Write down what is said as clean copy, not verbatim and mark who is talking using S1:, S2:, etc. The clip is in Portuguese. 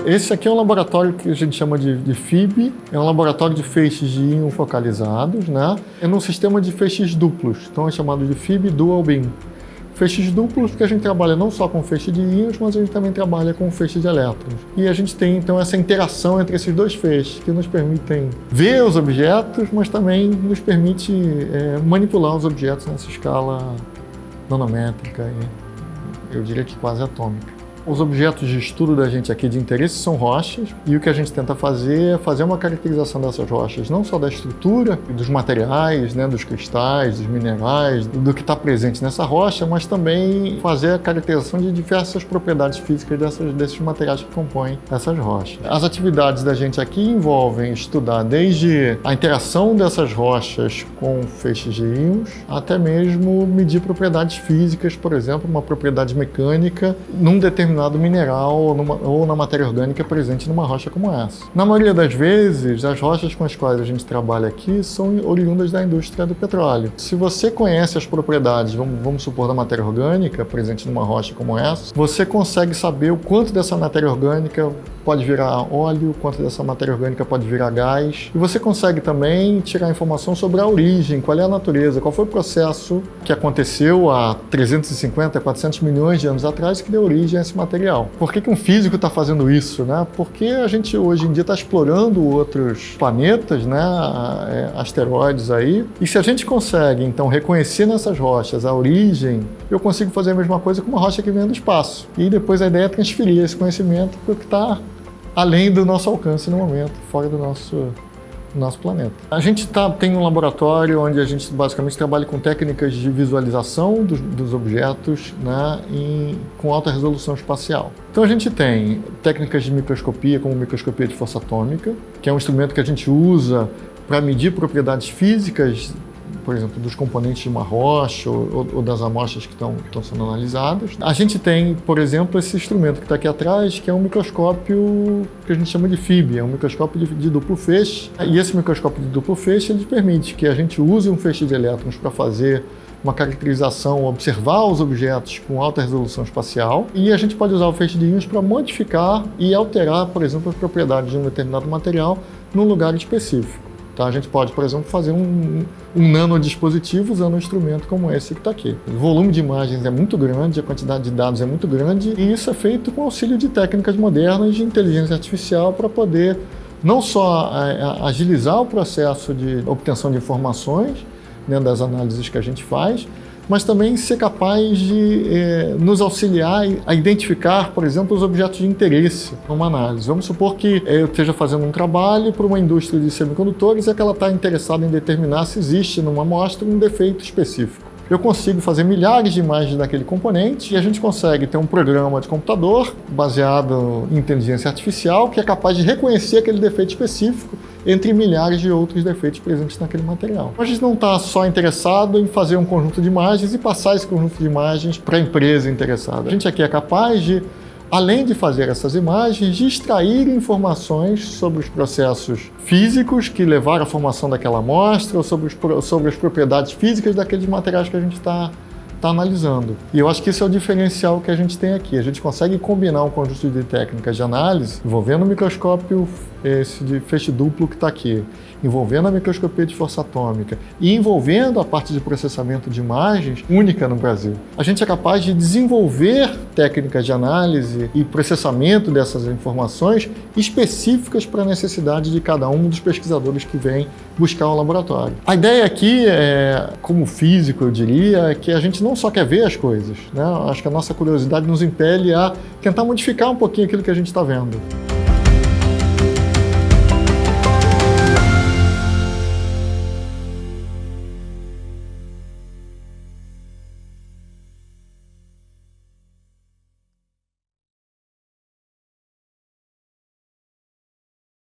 S1: Esse aqui é um laboratório que a gente chama de FIB, é um laboratório de feixes de íon focalizados, né? É num sistema de feixes duplos, então é chamado de FIB Dual Beam. Feixes duplos porque a gente trabalha não só com feixe de íons, mas a gente também trabalha com feixe de elétrons. E a gente tem então essa interação entre esses dois feixes que nos permitem ver os objetos, mas também nos permite manipular os objetos nessa escala nanométrica e eu diria que quase atômica. Os objetos de estudo da gente aqui de interesse são rochas, e o que a gente tenta fazer é fazer uma caracterização dessas rochas, não só da estrutura, dos materiais, né, dos cristais, dos minerais, do que está presente nessa rocha, mas também fazer a caracterização de diversas propriedades físicas desses materiais que compõem essas rochas. As atividades da gente aqui envolvem estudar desde a interação dessas rochas com feixes de íons, até mesmo medir propriedades físicas, por exemplo, uma propriedade mecânica num determinado mineral ou na matéria orgânica presente numa rocha como essa. Na maioria das vezes, as rochas com as quais a gente trabalha aqui são oriundas da indústria do petróleo. Se você conhece as propriedades, vamos supor, da matéria orgânica presente numa rocha como essa, você consegue saber o quanto dessa matéria orgânica pode virar óleo, o quanto dessa matéria orgânica pode virar gás. E você consegue também tirar informação sobre a origem, qual é a natureza, qual foi o processo que aconteceu há 350, 400 milhões de anos atrás que deu origem a esse material. Por que um físico está fazendo isso, né? Porque a gente hoje em dia está explorando outros planetas, né? Asteroides aí. E se a gente consegue, então, reconhecer nessas rochas a origem, eu consigo fazer a mesma coisa com uma rocha que vem do espaço. E depois a ideia é transferir esse conhecimento para o que está além do nosso alcance no momento, fora do nosso planeta. A gente tem um laboratório onde a gente basicamente trabalha com técnicas de visualização dos objetos, né, com alta resolução espacial. Então a gente tem técnicas de microscopia, como microscopia de força atômica, que é um instrumento que a gente usa para medir propriedades físicas, por exemplo, dos componentes de uma rocha ou das amostras que estão sendo analisadas. A gente tem, por exemplo, esse instrumento que está aqui atrás, que é um microscópio que a gente chama de FIB, é um microscópio de duplo feixe. E esse microscópio de duplo feixe ele permite que a gente use um feixe de elétrons para fazer uma caracterização, observar os objetos com alta resolução espacial, e a gente pode usar o feixe de íons para modificar e alterar, por exemplo, as propriedades de um determinado material num lugar específico. Então, a gente pode, por exemplo, fazer um nanodispositivo usando um instrumento como esse que está aqui. O volume de imagens é muito grande, a quantidade de dados é muito grande, e isso é feito com auxílio de técnicas modernas de inteligência artificial para poder não só agilizar o processo de obtenção de informações, né, das análises que a gente faz, mas também ser capaz de nos auxiliar a identificar, por exemplo, os objetos de interesse numa análise. Vamos supor que eu esteja fazendo um trabalho para uma indústria de semicondutores e que ela está interessada em determinar se existe numa amostra um defeito específico. Eu consigo fazer milhares de imagens daquele componente e a gente consegue ter um programa de computador baseado em inteligência artificial que é capaz de reconhecer aquele defeito específico entre milhares de outros defeitos presentes naquele material. A gente não está só interessado em fazer um conjunto de imagens e passar esse conjunto de imagens para a empresa interessada. A gente aqui é capaz de, além de fazer essas imagens, de extrair informações sobre os processos físicos que levaram à formação daquela amostra ou sobre as propriedades físicas daqueles materiais que a gente está analisando. E eu acho que esse é o diferencial que a gente tem aqui. A gente consegue combinar um conjunto de técnicas de análise envolvendo o microscópio esse de feixe duplo que está aqui, envolvendo a microscopia de força atômica e envolvendo a parte de processamento de imagens única no Brasil. A gente é capaz de desenvolver técnicas de análise e processamento dessas informações específicas para a necessidade de cada um dos pesquisadores que vem buscar um laboratório. A ideia aqui, como físico, eu diria, é que a gente não só quer ver as coisas, né? Acho que a nossa curiosidade nos impele a tentar modificar um pouquinho aquilo que a gente está vendo.